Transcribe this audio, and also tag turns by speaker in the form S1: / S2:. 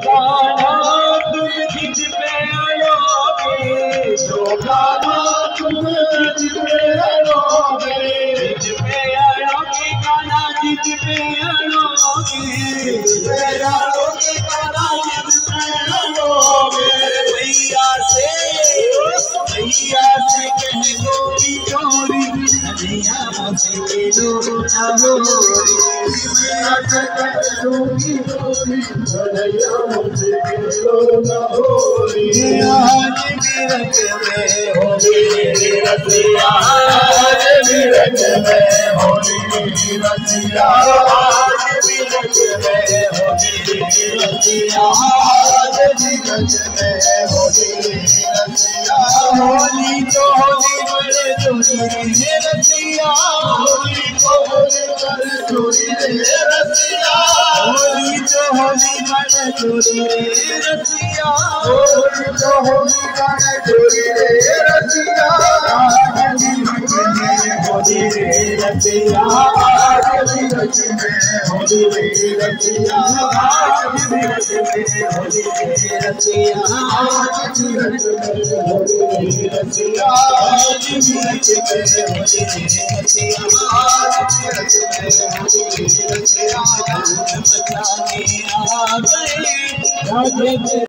S1: गाना तुम खिंच पे आलोगे, जो गाना तुम खिंच पे आलोगे, खिंच पे आलोगे गाना खिंच पे आलोगे, खिंच पे आलोगे गाना खिंच पे आलोगे। भैया से कह दो की चोरी, भैया से कह दो चोरी, भैया से कह दो की चोरी, भैया से कह दो चोरी। आज मिरज में होली रसिया, आज मिरज में होली रसिया, आज मिरज में होली रसिया, आज मिरज में होली रसिया। होली तो होली बड़े चोरी रे रसिया, होली तो होली बड़े चोरी रे रसिया, होली तो होली बड़े चोरी रे रसिया, होली तो होली बड़े चोरी रे रसिया। आज मिरज में होली रे रसिया, आज मिरज में होली रे रसिया, आज मिरज में होली रे रसिया, आज मिरज में होली रे रसिया, आज मिरज में होली रे रसिया, आज मिरज में होली रे रसिया। मचाने आ गए